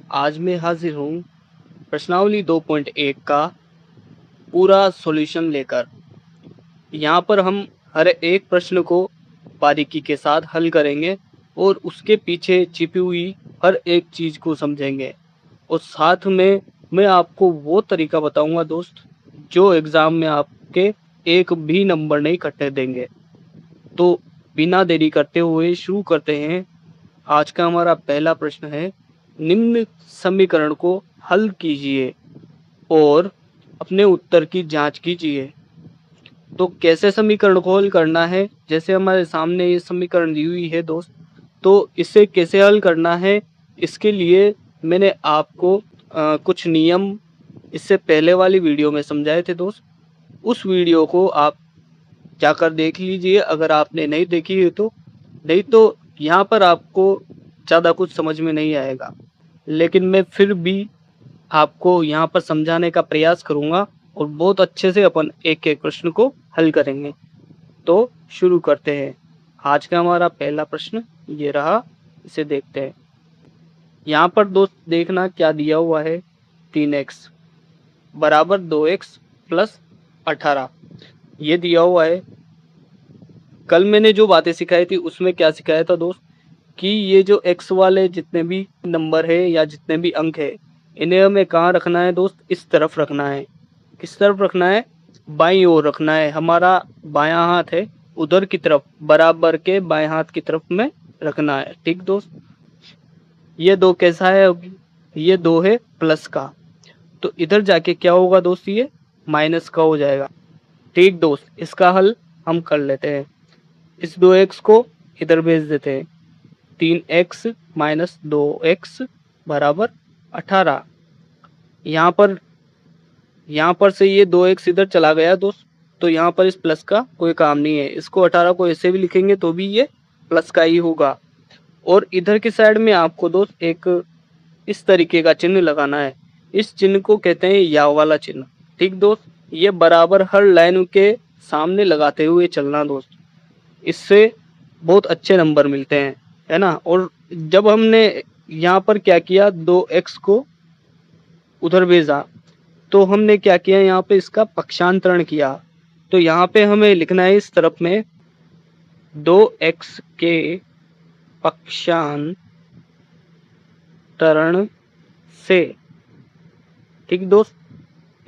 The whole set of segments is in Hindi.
आज मैं हाजिर हूँ प्रश्नावली 2.1 का पूरा सॉल्यूशन लेकर। यहाँ पर हम हर एक प्रश्न को बारीकी के साथ हल करेंगे और उसके पीछे छिपी हुई हर एक चीज़ को समझेंगे और साथ में मैं आपको वो तरीका बताऊंगा दोस्त, जो एग्ज़ाम में आपके एक भी नंबर नहीं कटने देंगे। तो बिना देरी करते हुए शुरू करते हैं। आज का हमारा पहला प्रश्न है, निम्न समीकरण को हल कीजिए और अपने उत्तर की जांच कीजिए। तो कैसे समीकरण को हल करना है, जैसे हमारे सामने ये समीकरण दी हुई है दोस्त, तो इसे कैसे हल करना है, इसके लिए मैंने आपको कुछ नियम इससे पहले वाली वीडियो में समझाए थे दोस्त। उस वीडियो को आप जाकर देख लीजिए अगर आपने नहीं देखी है तो। नहीं तो यहाँ पर आपको ज़्यादा कुछ समझ में नहीं आएगा, लेकिन मैं फिर भी आपको यहाँ पर समझाने का प्रयास करूँगा और बहुत अच्छे से अपन एक एक प्रश्न को हल करेंगे। तो शुरू करते हैं। आज का हमारा पहला प्रश्न ये रहा, इसे देखते हैं। यहाँ पर दोस्त देखना क्या दिया हुआ है, 3x बराबर 2x प्लस 18 ये दिया हुआ है। कल मैंने जो बातें सिखाई थी उसमें क्या सिखाया था दोस्त, कि ये जो x वाले जितने भी नंबर है या जितने भी अंक है, इन्हें हमें कहाँ रखना है दोस्त, इस तरफ रखना है। किस तरफ रखना है, बाईं ओर रखना है। हमारा बायां हाथ है उधर की तरफ, बराबर के बाएं हाथ की तरफ में रखना है। ठीक दोस्त, ये दो कैसा है, अब ये दो है प्लस का, तो इधर जाके क्या होगा दोस्त, ये माइनस का हो जाएगा। ठीक दोस्त, इसका हल हम कर लेते हैं। इस 2x को इधर भेज देते हैं। 3x माइनस 2x बराबर 18। यहाँ पर से ये 2x इधर चला गया दोस्त, तो यहाँ पर इस प्लस का कोई काम नहीं है। इसको 18 को ऐसे भी लिखेंगे तो भी ये प्लस का ही होगा। और इधर की साइड में आपको दोस्त एक इस तरीके का चिन्ह लगाना है। इस चिन्ह को कहते हैं या वाला चिन्ह। ठीक दोस्त, ये बराबर हर लाइन के सामने लगाते हुए चलना दोस्त, इससे बहुत अच्छे नंबर मिलते हैं, है ना। और जब हमने यहाँ पर क्या किया, 2x को उधर भेजा, तो हमने क्या किया, यहाँ पे इसका पक्षांतरण किया। तो यहाँ पे हमें लिखना है इस तरफ में 2x के पक्षांतरण से। ठीक दोस्त,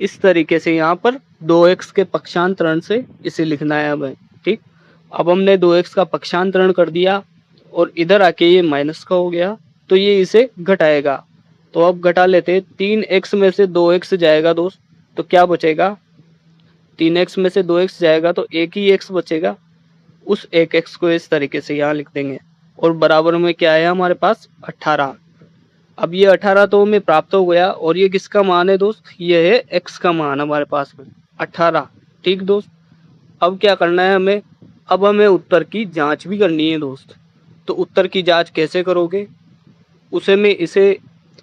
इस तरीके से यहाँ पर 2x के पक्षांतरण से इसे लिखना है हमें। ठीक, अब हमने 2x का पक्षांतरण कर दिया और इधर आके ये माइनस का हो गया, तो ये इसे घटाएगा। तो अब घटा लेते हैं। 3x में से 2x जाएगा दोस्त, तो क्या बचेगा, 3x में से 2x जाएगा तो एक ही x बचेगा। उस एक x को इस तरीके से यहाँ लिख देंगे और बराबर में क्या है हमारे पास, 18। अब ये 18 तो हमें प्राप्त हो गया, और ये किसका मान है दोस्त, ये है x का मान हमारे पास में 18। ठीक दोस्त, अब क्या करना है हमें, अब हमें उत्तर की जांच भी करनी है दोस्त। तो उत्तर की जांच कैसे करोगे, उसे मैं इसे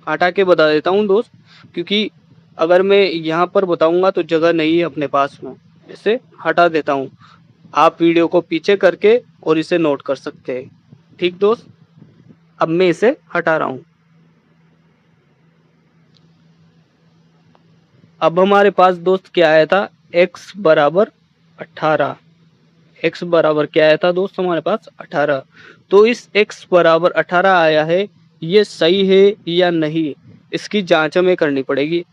हटा के बता देता हूँ दोस्त, क्योंकि अगर मैं यहाँ पर बताऊँगा तो जगह नहीं है अपने पास में। इसे हटा देता हूँ, आप वीडियो को पीछे करके और इसे नोट कर सकते हैं। ठीक दोस्त, अब मैं इसे हटा रहा हूँ। अब हमारे पास दोस्त क्या आया था, x बराबर 18। x बराबर क्या आया था दोस्त हमारे पास, 18। तो इस x बराबर 18 आया है, ये सही है या नहीं, इसकी जांच हमें करनी पड़ेगी।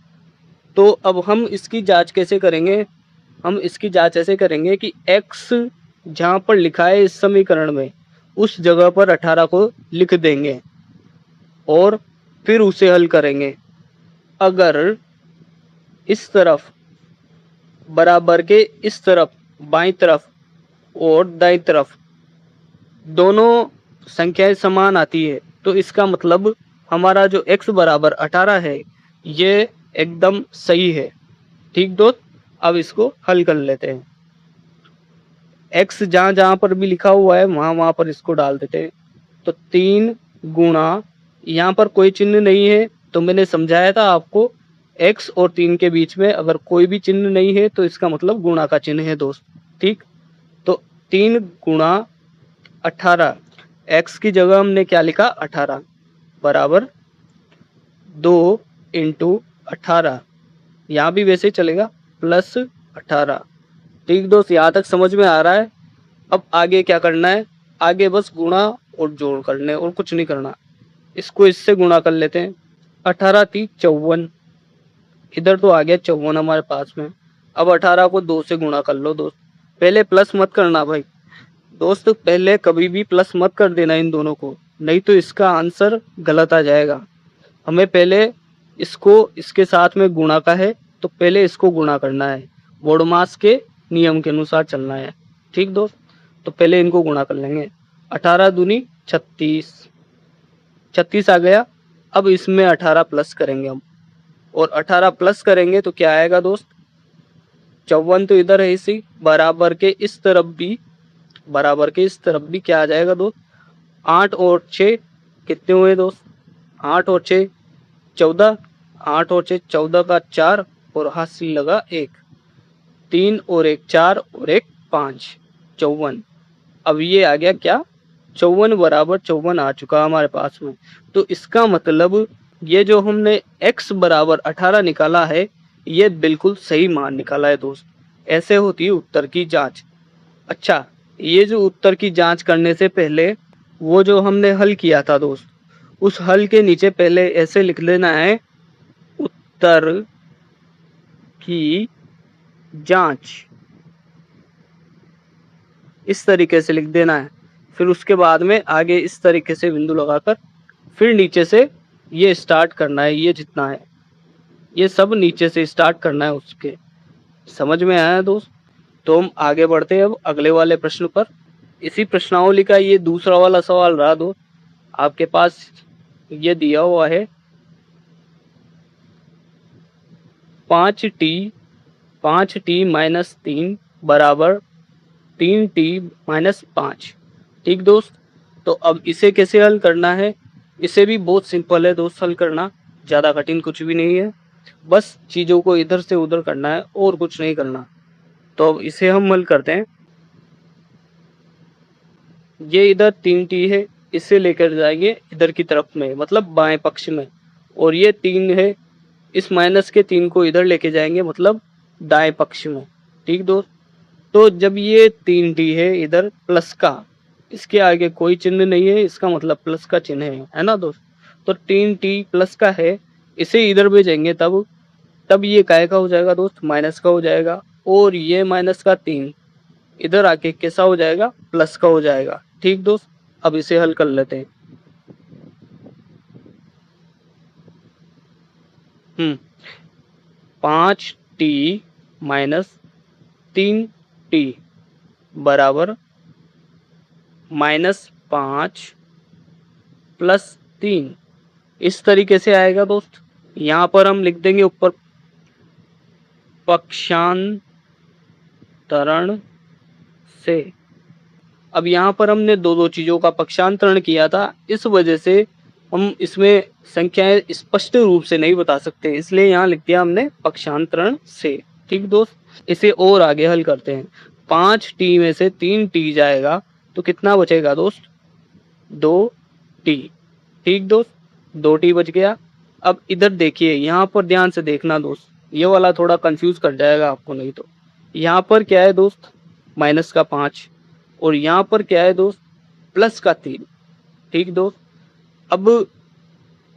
तो अब हम इसकी जांच कैसे करेंगे, हम इसकी जांच ऐसे करेंगे कि x जहाँ पर लिखा है इस समीकरण में, उस जगह पर 18 को लिख देंगे और फिर उसे हल करेंगे। अगर इस तरफ बराबर के इस तरफ बाईं तरफ और दाईं तरफ दोनों संख्याएं समान आती है, तो इसका मतलब हमारा जो x बराबर 18 है ये एकदम सही है। ठीक दोस्त, अब इसको हल कर लेते हैं। x जहाँ जहाँ पर भी लिखा हुआ है वहाँ वहाँ पर इसको डाल देते हैं। तो 3 गुणा, यहाँ पर कोई चिन्ह नहीं है, तो मैंने समझाया था आपको, x और 3 के बीच में अगर कोई भी चिन्ह नहीं है तो इसका मतलब गुणा का चिन्ह है दोस्त। ठीक, तो 3 गुणा 18, x की जगह हमने क्या लिखा, 18 बराबर 2 इंटू 18, यहाँ भी वैसे चलेगा प्लस 18। ठीक दोस्त, यहाँ तक समझ में आ रहा है। अब आगे क्या करना है, आगे बस गुणा और जोड़ करने और कुछ नहीं करना। इसको इससे गुणा कर लेते हैं, 18 3 54, इधर तो आ गया 54 हमारे पास में। अब 18 को 2 से गुणा कर लो दोस्त, पहले प्लस मत करना भाई दोस्त, पहले कभी भी प्लस मत कर देना इन दोनों को, नहीं तो इसका आंसर गलत आ जाएगा। हमें पहले इसको इसके साथ में गुणा का है, तो पहले इसको गुणा करना है, बोडमास के नियम के अनुसार चलना है। ठीक दोस्त, तो पहले इनको गुणा कर लेंगे, 18 दूनी 36, 36 आ गया। अब इसमें 18 प्लस करेंगे हम, और 18 प्लस करेंगे तो क्या आएगा दोस्त, 54 तो इधर है इसी बराबर के इस तरफ भी, बराबर के इस तरफ भी क्या आ जाएगा दोस्त, 8 और 6 कितने हुए दोस्त, 8 और 6 14, 8 और 6 14 का 4, और हाथ लगा 1, 3 और 1 4 और 1 5, 54। अब ये आ गया क्या, 54 बराबर 54 आ चुका हमारे पास में। तो इसका मतलब ये जो हमने x बराबर 18 निकाला है, ये बिल्कुल सही मान निकाला है दोस्त। ऐसे होती है उत्तर की जांच। अच्छा, ये जो उत्तर की जांच करने से पहले वो जो हमने हल किया था दोस्त, उस हल के नीचे पहले ऐसे लिख लेना है, उत्तर की जांच, इस तरीके से लिख देना है। फिर उसके बाद में आगे इस तरीके से बिंदु लगाकर फिर नीचे से ये स्टार्ट करना है, ये जितना है ये सब नीचे से स्टार्ट करना है उसके। समझ में आया दोस्त? तो हम आगे बढ़ते हैं अब अगले वाले प्रश्न पर। इसी प्रश्नावली का ये दूसरा वाला सवाल रहा दोस्त, आपके पास ये दिया हुआ है 5t माइनस 3 बराबर 3t माइनस 5। ठीक दोस्त, तो अब इसे कैसे हल करना है, इसे भी बहुत सिंपल है दोस्त हल करना, ज़्यादा कठिन कुछ भी नहीं है, बस चीज़ों को इधर से उधर करना है और कुछ नहीं करना। तो अब इसे हम हल करते हैं। ये इधर 3t है, इसे लेकर जाएंगे इधर की तरफ में, मतलब बाएं पक्ष में, और ये 3 है, इस माइनस के 3 को इधर लेके जाएंगे, मतलब दाएं पक्ष में। ठीक दोस्त, तो जब ये 3t है इधर प्लस का, इसके आगे कोई चिन्ह नहीं है, इसका मतलब प्लस का चिन्ह है ना दोस्त। तो 3t प्लस का है, इसे इधर भेजेंगे तब ये काय का हो जाएगा दोस्त, माइनस का हो जाएगा, और ये माइनस का 3 इधर आके कैसा हो जाएगा, प्लस का हो जाएगा। ठीक दोस्त, अब इसे हल कर लेते हैं। 5t माइनस 3t बराबर -5 प्लस 3, इस तरीके से आएगा दोस्त। यहाँ पर हम लिख देंगे ऊपर पक्षांतरण से। अब यहाँ पर हमने दो चीज़ों का पक्षांतरण किया था, इस वजह से हम इसमें संख्याएं स्पष्ट रूप से नहीं बता सकते, इसलिए यहाँ लिख दिया हमने पक्षांतरण से। ठीक दोस्त, इसे और आगे हल करते हैं। 5t में से 3t जाएगा तो कितना बचेगा दोस्त, 2t। ठीक दोस्त, 2t बच गया। अब इधर देखिए, यहाँ पर ध्यान से देखना दोस्त, ये वाला थोड़ा कंफ्यूज कर जाएगा आपको, नहीं तो यहाँ पर क्या है दोस्त, माइनस का 5, और यहाँ पर क्या है दोस्त, प्लस का 3। ठीक दोस्त, अब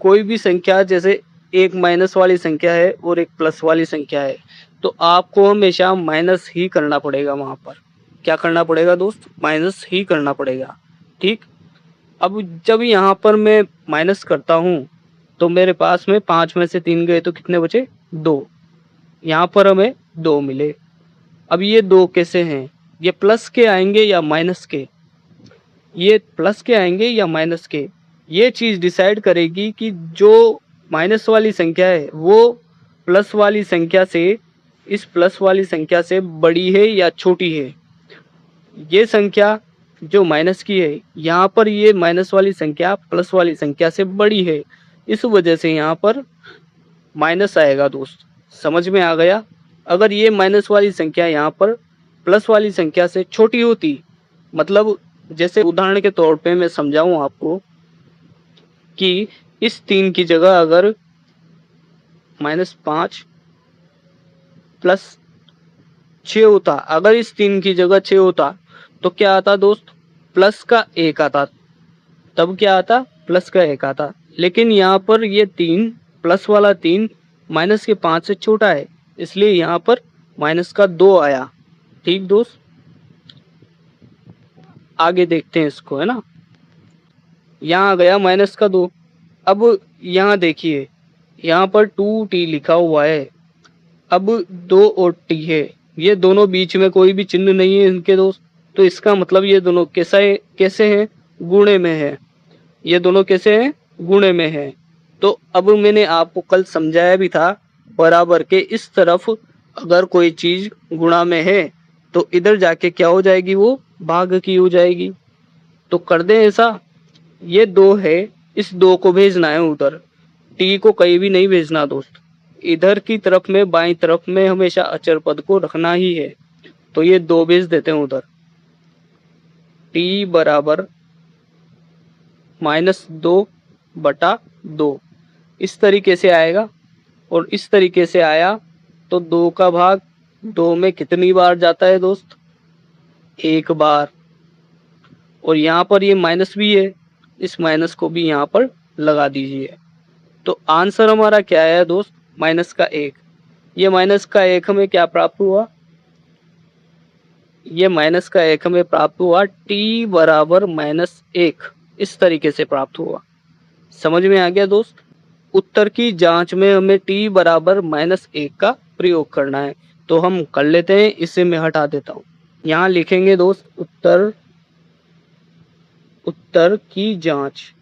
कोई भी संख्या, जैसे एक माइनस वाली संख्या है और एक प्लस वाली संख्या है, तो आपको हमेशा माइनस ही करना पड़ेगा। वहाँ पर क्या करना पड़ेगा दोस्त, माइनस ही करना पड़ेगा। ठीक, अब जब यहाँ पर मैं माइनस करता हूँ तो मेरे पास में 5 में से 3 गए तो कितने बचे, 2। यहाँ पर हमें 2 मिले। अब ये 2 कैसे हैं, ये प्लस के आएंगे या माइनस के, ये प्लस के आएंगे या माइनस के, ये चीज़ डिसाइड करेगी कि जो माइनस वाली संख्या है वो प्लस वाली संख्या से, इस प्लस वाली संख्या से बड़ी है या छोटी है। ये संख्या जो माइनस की है, यहाँ पर ये माइनस वाली संख्या प्लस वाली संख्या से बड़ी है, इस वजह से यहाँ पर माइनस आएगा दोस्त। समझ में आ गया? अगर ये माइनस वाली संख्या यहाँ पर प्लस वाली संख्या से छोटी होती, मतलब जैसे उदाहरण के तौर पे मैं समझाऊं आपको कि इस 3 की जगह अगर -5 प्लस 6 होता। अगर इस 3 की जगह 6 होता तो क्या आता दोस्त? प्लस का 1 आता। तब क्या आता? प्लस का 1 आता। लेकिन यहाँ पर ये 3 प्लस वाला 3 माइनस के 5 से छोटा है, इसलिए यहाँ पर माइनस का 2 आया। ठीक दोस्त, आगे देखते हैं इसको, है ना। यहाँ आ गया माइनस का 2। अब यहाँ देखिए, यहाँ पर 2t लिखा हुआ है। अब 2 और t है, ये दोनों बीच में कोई भी चिन्ह नहीं है इनके दोस्त, तो इसका मतलब ये दोनों कैसे हैं? गुणे में है। ये दोनों कैसे हैं? गुणे में है। तो अब मैंने आपको कल समझाया भी था, बराबर के इस तरफ अगर कोई चीज गुणा में है तो इधर जाके क्या हो जाएगी? वो भाग की हो जाएगी। तो कर दें ऐसा, ये 2 है, इस 2 को भेजना है उधर, t को कहीं भी नहीं भेजना दोस्त। इधर की तरफ में, बाईं तरफ में हमेशा अचर पद को रखना ही है। तो ये 2 भेज देते हैं उधर। t बराबर -2/2 इस तरीके से आएगा। और इस तरीके से आया तो 2 का भाग 2 में कितनी बार जाता है दोस्त? 1 बार। और यहाँ पर ये माइनस भी है, इस माइनस को भी यहाँ पर लगा दीजिए। तो आंसर हमारा क्या है दोस्त? माइनस का 1। ये माइनस का 1 हमें क्या प्राप्त हुआ? ये माइनस का 1 हमें प्राप्त हुआ t बराबर -1, इस तरीके से प्राप्त हुआ। समझ में आ गया दोस्त? उत्तर की जांच में हमें t बराबर -1 का प्रयोग करना है, तो हम कर लेते हैं। इसे मैं हटा देता हूँ। यहाँ लिखेंगे दोस्त उत्तर की जांच,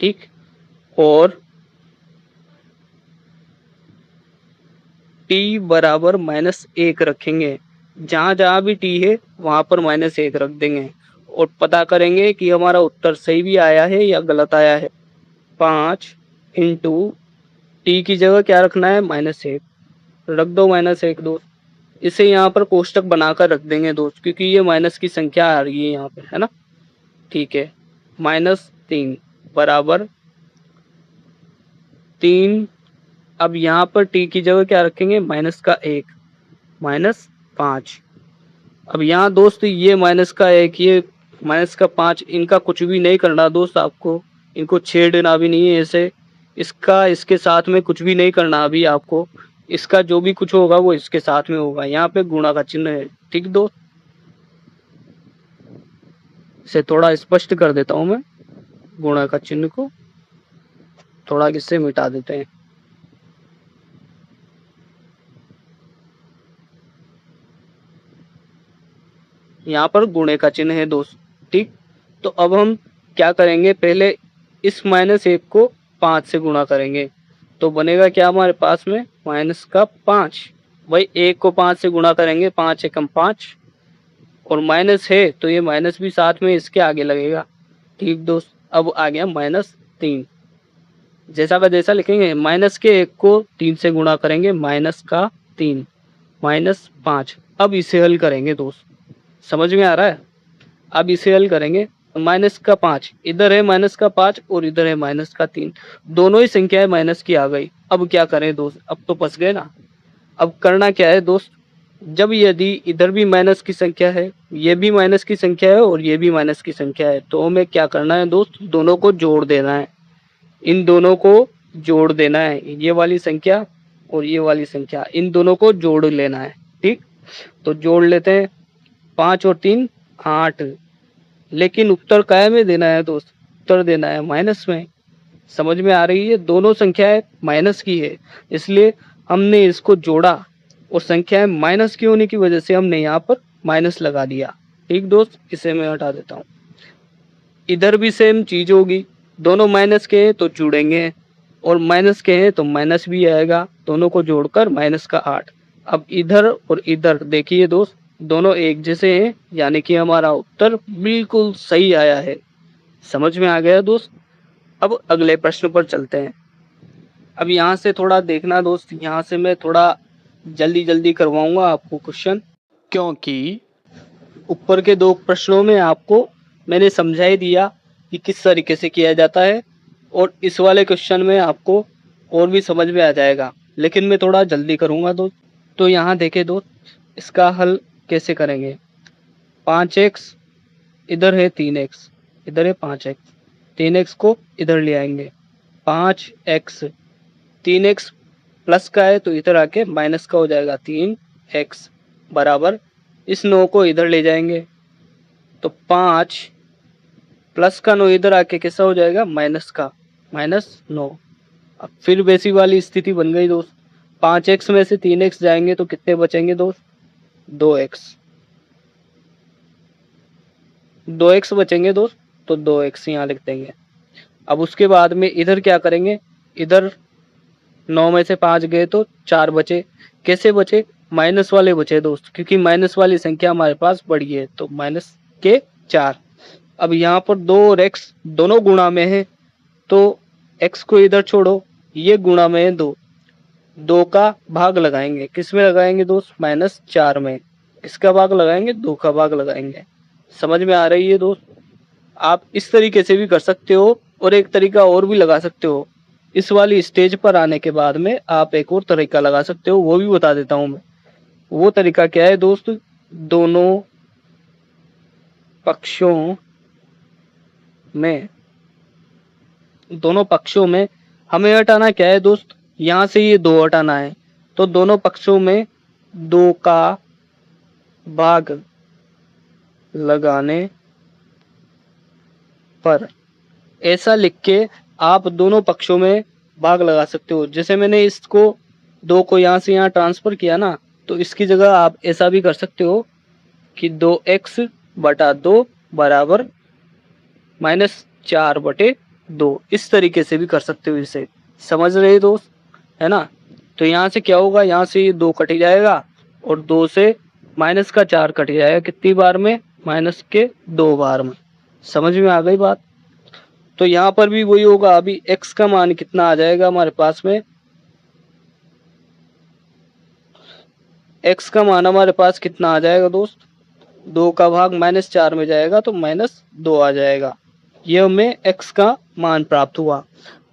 ठीक। और t बराबर -1 रखेंगे। जहाँ जहाँ भी t है वहाँ पर -1 रख देंगे और पता करेंगे कि हमारा उत्तर सही भी आया है या गलत आया है। 5 इंटू t की जगह क्या रखना है? -1 रख दो। -1 दोस्त, इसे यहाँ पर कोष्टक बनाकर रख देंगे दोस्त, क्योंकि ये माइनस की संख्या आ रही है यहाँ पे, है ना। ठीक है, -3 बराबर 3। अब यहाँ पर t की जगह क्या रखेंगे? माइनस का 1 -5। अब यहाँ दोस्त ये माइनस का 1, ये माइनस का 5, इनका कुछ भी नहीं करना दोस्त आपको, इनको छेड़ना भी नहीं है ऐसे। इसका इसके साथ में कुछ भी नहीं करना अभी आपको। इसका जो भी कुछ होगा वो इसके साथ में होगा। यहाँ पे गुणा का चिन्ह है, ठीक दोस्त। इसे थोड़ा स्पष्ट कर देता हूँ मैं, गुणा का चिन्ह को थोड़ा इससे मिटा देते हैं। यहाँ पर गुणे का चिन्ह है दोस्त, ठीक। तो अब हम क्या करेंगे? पहले इस -1 को 5 से गुणा करेंगे, तो बनेगा क्या हमारे पास में? माइनस का 5। भाई 1 को 5 से गुणा करेंगे, 5 एकम 5, और माइनस है तो ये माइनस भी साथ में इसके आगे लगेगा, ठीक दोस्त। अब आ गया -3, जैसा का जैसा लिखेंगे। माइनस के 1 को 3 से गुणा करेंगे, -3 -5। अब इसे हल करेंगे दोस्त, समझ में आ रहा है? अब इसे हल करेंगे। -5 इधर है, -5 और इधर है -3, दोनों ही संख्याएं माइनस की आ गई। अब क्या करें दोस्त? अब तो फंस गए ना। अब करना क्या है दोस्त? जब यदि इधर भी माइनस की संख्या है, ये भी माइनस की संख्या है और ये भी माइनस की संख्या है, तो हमें क्या करना है दोस्त? दोनों को जोड़ देना है। इन दोनों को जोड़ देना है, ये वाली संख्या और ये वाली संख्या, इन दोनों को जोड़ लेना है, ठीक। तो जोड़ लेते हैं। 5 और 3 8। लेकिन उत्तर काय में देना है दोस्त? उत्तर देना है माइनस में। समझ में आ रही है? दोनों संख्याएं माइनस की है, इसलिए हमने इसको जोड़ा और संख्याएं माइनस की होने की वजह से हमने यहाँ पर माइनस लगा दिया, ठीक दोस्त। इसे मैं हटा देता हूँ। इधर भी सेम चीज होगी, दोनों माइनस के हैं तो जुड़ेंगे और माइनस के हैं तो माइनस भी आएगा, दोनों को जोड़कर -8। अब इधर और इधर देखिए दोस्त, दोनों एक जैसे हैं, यानी कि हमारा उत्तर बिल्कुल सही आया है। समझ में आ गया दोस्त? अब अगले प्रश्न पर चलते हैं। अब यहाँ से थोड़ा देखना दोस्त, यहाँ से मैं थोड़ा जल्दी जल्दी करवाऊंगा आपको क्वेश्चन, क्योंकि ऊपर के 2 प्रश्नों में आपको मैंने समझा ही दिया कि किस तरीके से किया जाता है और इस वाले क्वेश्चन में आपको और भी समझ में आ जाएगा, लेकिन मैं थोड़ा जल्दी करूँगा दोस्त। तो यहाँ देखें दोस्त, इसका हल कैसे करेंगे। 5x इधर है 3x, इधर है 5x, 3x को इधर ले आएंगे। 5x 3x प्लस का है तो इधर आके माइनस का हो जाएगा। 3x बराबर इस 9 को इधर ले जाएंगे तो 5 प्लस का 9 इधर आके कैसा हो जाएगा, माइनस का, -9। अब फिर वैसी वाली स्थिति बन गई दोस्त। 5x में से 3x जाएंगे तो कितने बचेंगे दोस्त, 2x। 2x बचेंगे दोस्त, तो 2x यहाँ लिख देंगे। अब उसके बाद में इधर क्या करेंगे, इधर 9 में से 5 गए तो 4 बचे। कैसे बचे, माइनस वाले बचे दोस्त, क्योंकि माइनस वाली संख्या हमारे पास बड़ी है, तो माइनस के 4। अब यहाँ पर 2 और x दोनों गुणा में है, तो x को इधर छोड़ो, ये गुणा में है 2, 2 का भाग लगाएंगे। किस में लगाएंगे दोस्त, -4 में। इसका भाग लगाएंगे, 2 का भाग लगाएंगे। समझ में आ रही है दोस्त। आप इस तरीके से भी कर सकते हो और एक तरीका और भी लगा सकते हो। इस वाली स्टेज पर आने के बाद में आप एक और तरीका लगा सकते हो, वो भी बता देता हूँ मैं। वो तरीका क्या है दोस्त, दोनों पक्षों में हमें हटाना क्या है दोस्त, यहाँ से ये 2 हटाना है, तो दोनों पक्षों में 2 का भाग लगाने पर ऐसा लिख के आप दोनों पक्षों में भाग लगा सकते हो। जैसे मैंने इसको 2 को यहाँ से यहाँ ट्रांसफर किया ना, तो इसकी जगह आप ऐसा भी कर सकते हो कि 2x बटा 2 बराबर -4/2। इस तरीके से भी कर सकते हो इसे। समझ रहे दोस्त, है ना। तो यहाँ से क्या होगा, यहाँ से ये 2 कट जाएगा और 2 से -4 कट जाएगा। कितनी बार में, -2 बार में। समझ में आ गई बात। तो यहाँ पर भी वही होगा। अभी x का मान कितना आ जाएगा हमारे पास में, x का मान हमारे पास कितना आ जाएगा दोस्त, 2 का भाग -4 में जाएगा तो -2 आ जाएगा। ये हमें x का मान प्राप्त हुआ।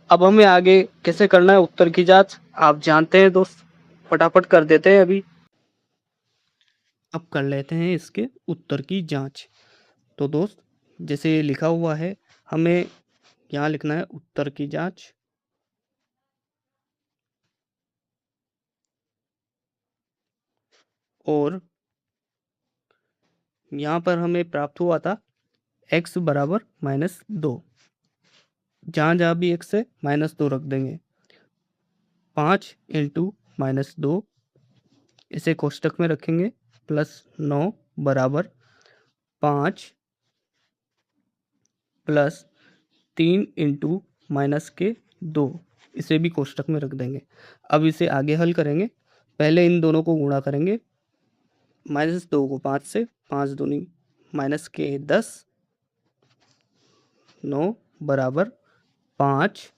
अब हमें आगे कैसे करना है उत्तर की जांच, आप जानते हैं दोस्त, फटाफट कर देते हैं अभी। अब कर लेते हैं इसके उत्तर की जांच। तो दोस्त, जैसे लिखा हुआ है, हमें यहाँ लिखना है उत्तर की जांच। और यहाँ पर हमें प्राप्त हुआ था x बराबर -2। जहाँ जहाँ भी x है -2 रख देंगे। 5 इंटू -2 इसे कोष्टक में रखेंगे, +9 बराबर 5 प्लस 3 इंटू -2 इसे भी कोष्टक में रख देंगे। अब इसे आगे हल करेंगे। पहले इन दोनों को गुणा करेंगे, -2 को 5 से, 5 दूनी -10, 9 बराबर 5।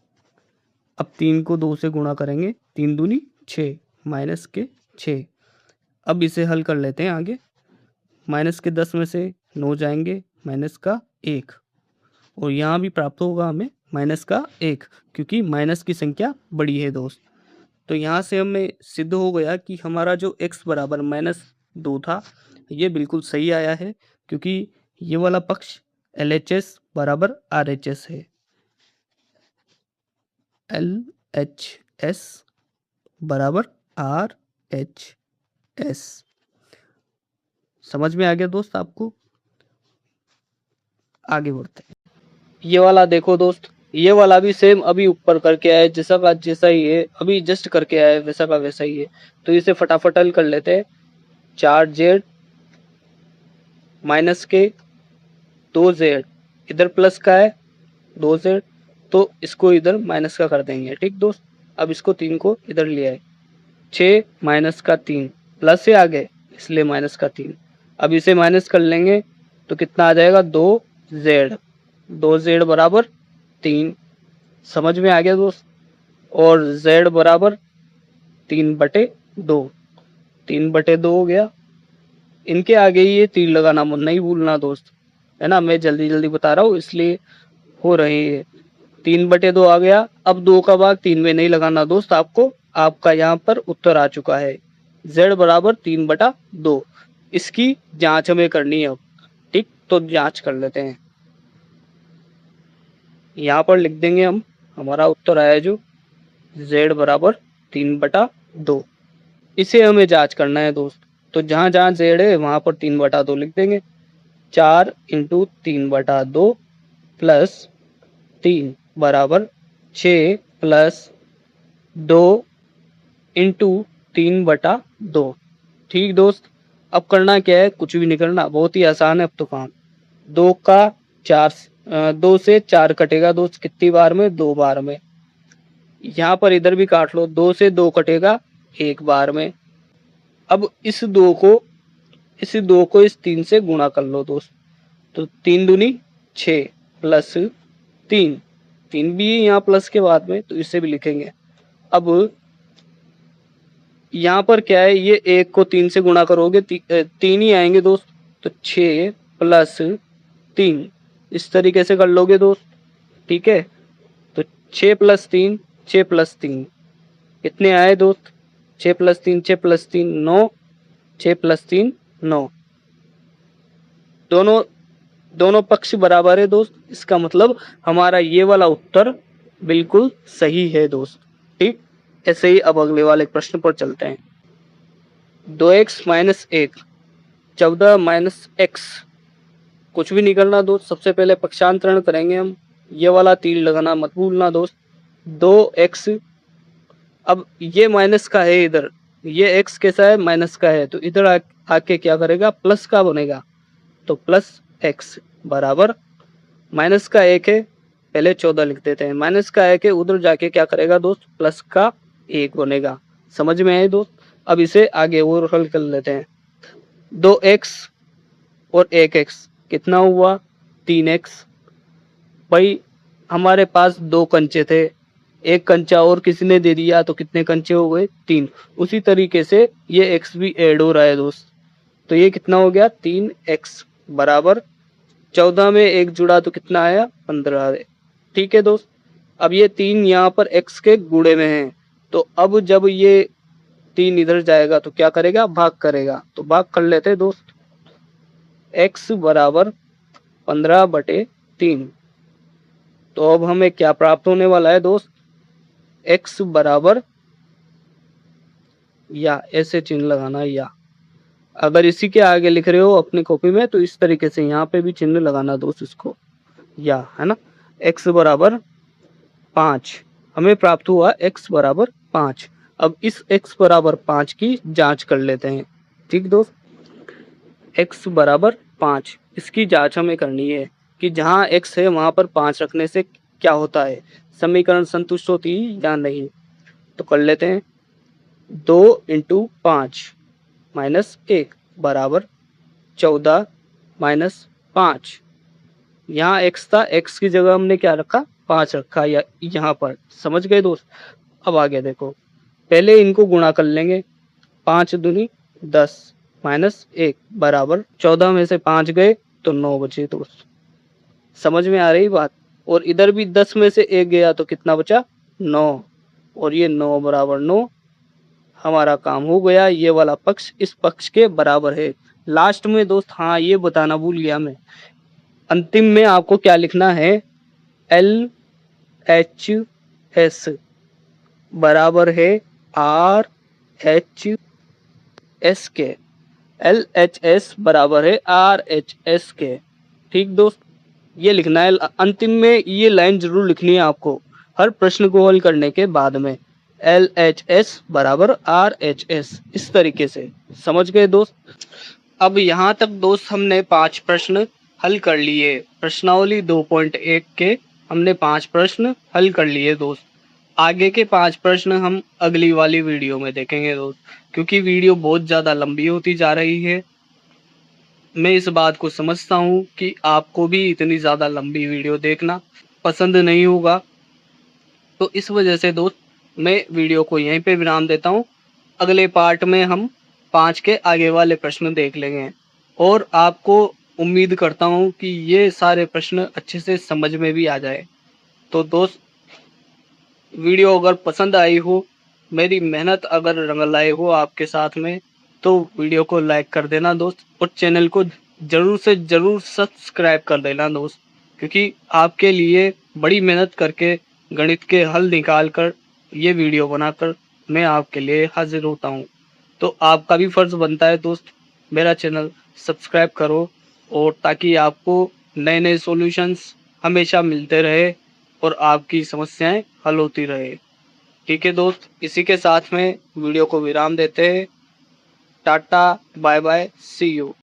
अब 3 को 2 से गुणा करेंगे, 3 दूनी 6, -6। अब इसे हल कर लेते हैं आगे। -10 में से 9 जाएंगे, -1, और यहाँ भी प्राप्त होगा हमें -1, क्योंकि माइनस की संख्या बड़ी है दोस्त। तो यहाँ से हमें सिद्ध हो गया कि हमारा जो x बराबर -2 था, ये बिल्कुल सही आया है, क्योंकि ये वाला पक्ष LHS बराबर RHS है। LHS बराबर RHS। समझ में आ गया दोस्त आपको। आगे बढ़ते हैं। ये वाला देखो दोस्त, ये वाला भी सेम अभी ऊपर करके आया है, जैसा का जैसा ही है, अभी जस्ट करके आया है, वैसा का वैसा ही है। तो इसे फटाफट हल कर लेते हैं। 4z माइनस के 2z, इधर प्लस का है 2z, तो इसको इधर माइनस का कर देंगे। ठीक दोस्त। अब इसको 3 को इधर ले आए, 6 माइनस का 3, प्लस से आ गए इसलिए माइनस का 3। अब इसे माइनस कर लेंगे तो कितना आ जाएगा, 2z, 2z बराबर 3। समझ में आ गया दोस्त। और z बराबर 3/2, 3/2 हो गया। इनके आगे ये तीर लगाना नहीं भूलना दोस्त, है ना। मैं जल्दी जल्दी बता रहा हूँ इसलिए हो रही है। 3/2 आ गया। अब 2 का भाग 3 में नहीं लगाना दोस्त आपको, आपका यहाँ पर उत्तर आ चुका है z बराबर 3/2। इसकी जांच हमें करनी है अब, ठीक, तो जांच कर लेते हैं। यहाँ पर लिख देंगे हम, हमारा उत्तर आया जो z बराबर 3/2। इसे हमें जांच करना है दोस्त, तो जहाँ जहाँ z है वहाँ पर 3/2 लिख देंगे। 4 × 3/2 प्लस 3 बराबर 6 प्लस 2 × 3/2। ठीक दोस्त, अब करना क्या है, कुछ भी नहीं करना, बहुत ही आसान है अब तो काम। 2 से 4 कटेगा दोस्त, कितनी बार में, 2 बार में। यहाँ पर इधर भी काट लो, 2 से 2 कटेगा 1 बार में। अब इस 2 को इस 3 से गुणा कर लो दोस्त, तो 3 दूनी 6 प्लस 3 भी है यहाँ प्लस के बाद में, तो इसे भी लिखेंगे। अब यहाँ पर क्या है, ये 1 को 3 से गुणा करोगे 3 ही आएंगे दोस्त, तो 6 प्लस 3 इस तरीके से कर लोगे दोस्त, ठीक है। तो 6 + 3 कितने आए दोस्त, 6 + 3 9, 6 + 3 9। दोनों पक्ष बराबर है दोस्त, इसका मतलब हमारा ये वाला उत्तर बिल्कुल सही है दोस्त, ठीक। ऐसे ही अब अगले वाले प्रश्न पर चलते हैं। 2x - 1 14 - x, कुछ भी नहीं करना दोस्त, सबसे पहले पक्षांतरण करेंगे हम, ये वाला तीर लगाना मत भूलना दोस्त। 2x, अब ये माइनस का है इधर, ये x कैसा है, माइनस का है, तो इधर आके क्या करेगा, प्लस का बनेगा, तो प्लस x बराबर माइनस का 1 है, पहले 14 लिख देते हैं, माइनस का 1 है, उधर जाके क्या करेगा दोस्त, प्लस का 1 बनेगा। समझ में आए दोस्त। अब इसे आगे और हल कर लेते हैं। 2x और 1x कितना हुआ, 3x। भाई हमारे पास 2 कंचे थे, एक कंचा और किसी ने दे दिया, तो कितने कंचे हो गए, 3। उसी तरीके से ये x भी ऐड हो रहा है दोस्त, तो ये कितना हो गया, 3x बराबर 14 में 1 जुड़ा तो कितना आया, 15। ठीक है दोस्त। अब ये 3 यहाँ पर x के गुणे में है, तो अब जब ये 3 इधर जाएगा तो क्या करेगा, भाग करेगा, तो भाग कर लेते हैं दोस्त। x बराबर 15/3, तो अब हमें क्या प्राप्त होने वाला है दोस्त, x बराबर, या ऐसे चिन्ह लगाना, या अगर इसी के आगे लिख रहे हो अपनी कॉपी में तो इस तरीके से यहाँ पे भी चिन्ह लगाना दोस्त इसको, या है ना। x बराबर 5 हमें प्राप्त हुआ, x बराबर 5। अब इस x बराबर 5 की जांच कर लेते हैं, ठीक दोस्त। x बराबर 5, इसकी जांच हमें करनी है कि जहाँ x है वहाँ पर 5 रखने से क्या होता है, समीकरण संतुष्ट होती है या नहीं। तो कर लेते हैं, 2 × 5 - 1 बराबर 14 - 5। यहाँ x था, x की जगह हमने क्या रखा, 5 रखा, या यहाँ पर, समझ गए दोस्त। अब आगे देखो, पहले इनको गुणा कर लेंगे, 5 दूनी 10 - 1 बराबर 14 में से 5 गए तो 9 बचे दोस्त। समझ में आ रही बात। और इधर भी 10 में से 1 गया तो कितना बचा, 9, और ये 9 बराबर 9। हमारा काम हो गया, ये वाला पक्ष इस पक्ष के बराबर है। लास्ट में दोस्त, हाँ ये बताना भूल गया मैं, अंतिम में आपको क्या लिखना है, LHS बराबर है RHS के। LHS बराबर है RHS के, ठीक दोस्त। ये लिखना है अंतिम में, ये लाइन जरूर लिखनी है आपको हर प्रश्न को हल करने के बाद में, LHS बराबर RHS, इस तरीके से। समझ गए दोस्त। अब यहाँ तक दोस्त हमने 5 प्रश्न हल कर लिए, प्रश्नावली 2.1 के हमने 5 प्रश्न हल कर लिए दोस्त। आगे के 5 प्रश्न हम अगली वाली वीडियो में देखेंगे दोस्त, क्योंकि वीडियो बहुत ज़्यादा लंबी होती जा रही है। मैं इस बात को समझता हूँ कि आपको भी इतनी ज़्यादा लंबी वीडियो देखना पसंद नहीं होगा, तो इस वजह से दोस्त मैं वीडियो को यहीं पे विराम देता हूँ। अगले पार्ट में हम 5 के आगे वाले प्रश्न देख लेंगे, और आपको उम्मीद करता हूँ कि ये सारे प्रश्न अच्छे से समझ में भी आ जाए। तो दोस्त, वीडियो अगर पसंद आई हो, मेरी मेहनत अगर रंग लाई हो आपके साथ में, तो वीडियो को लाइक कर देना दोस्त, और चैनल को ज़रूर से ज़रूर सब्सक्राइब कर देना दोस्त, क्योंकि आपके लिए बड़ी मेहनत करके गणित के हल निकाल कर ये वीडियो बनाकर मैं आपके लिए हाजिर होता हूँ। तो आपका भी फ़र्ज़ बनता है दोस्त, मेरा चैनल सब्सक्राइब करो, और ताकि आपको नए नए सॉल्यूशंस हमेशा मिलते रहे और आपकी समस्याएं हल होती रहे। ठीक है दोस्त, इसी के साथ में वीडियो को विराम देते हैं। Tata, bye bye, see you.